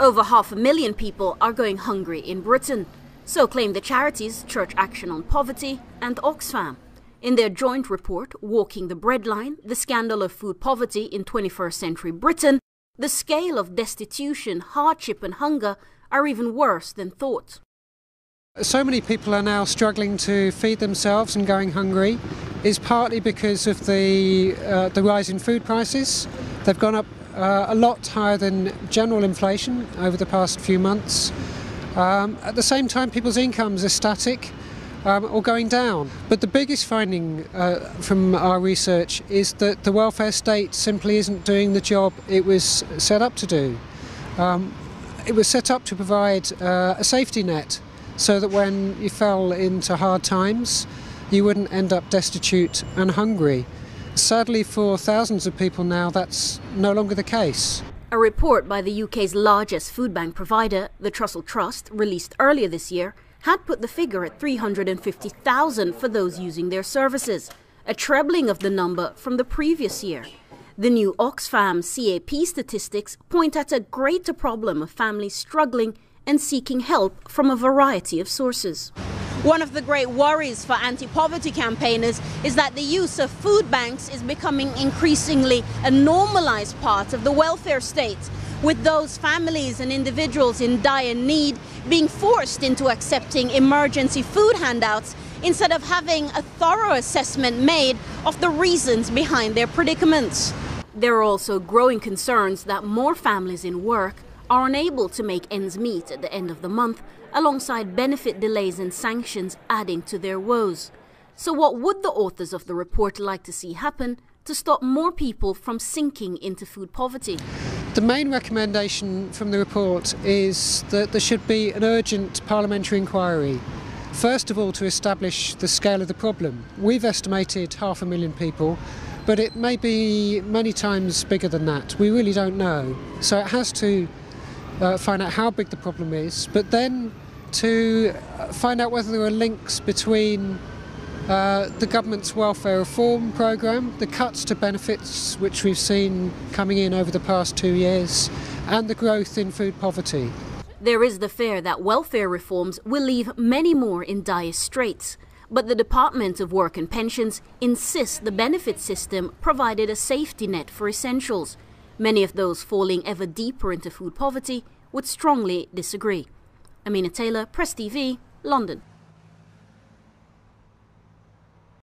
Over 500,000 people are going hungry in Britain. So claim the charities Church Action on Poverty and Oxfam. In their joint report, Walking the Breadline, the scandal of food poverty in 21st century Britain, the scale of destitution, hardship and hunger are even worse than thought. So many people are now struggling to feed themselves and going hungry is partly because of the rise in food prices. They've gone up a lot higher than general inflation over the past few months. At the same time, people's incomes are static or going down. But the biggest finding from our research is that the welfare state simply isn't doing the job it was set up to do. It was set up to provide a safety net so that when you fell into hard times, you wouldn't end up destitute and hungry. Sadly, for thousands of people now, that's no longer the case. A report by the UK's largest food bank provider, the Trussell Trust, released earlier this year, had put the figure at 350,000 for those using their services, a trebling of the number from the previous year. The new Oxfam CAP statistics point at a greater problem of families struggling and seeking help from a variety of sources. One of the great worries for anti-poverty campaigners is that the use of food banks is becoming increasingly a normalized part of the welfare state, with those families and individuals in dire need being forced into accepting emergency food handouts instead of having a thorough assessment made of the reasons behind their predicaments. There are also growing concerns that more families in work are unable to make ends meet at the end of the month, alongside benefit delays and sanctions adding to their woes. So what would the authors of the report like to see happen to stop more people from sinking into food poverty? The main recommendation from the report is that there should be an urgent parliamentary inquiry. First of all, to establish the scale of the problem. We've estimated 500,000 people, but it may be many times bigger than that. We really don't know. So it has to find out how big the problem is, but then to find out whether there are links between the government's welfare reform programme, the cuts to benefits which we've seen coming in over the past 2 years, and the growth in food poverty. There is the fear that welfare reforms will leave many more in dire straits, but the Department of Work and Pensions insists the benefit system provided a safety net for essentials. Many of those falling ever deeper into food poverty would strongly disagree. Amina Taylor, Press TV, London.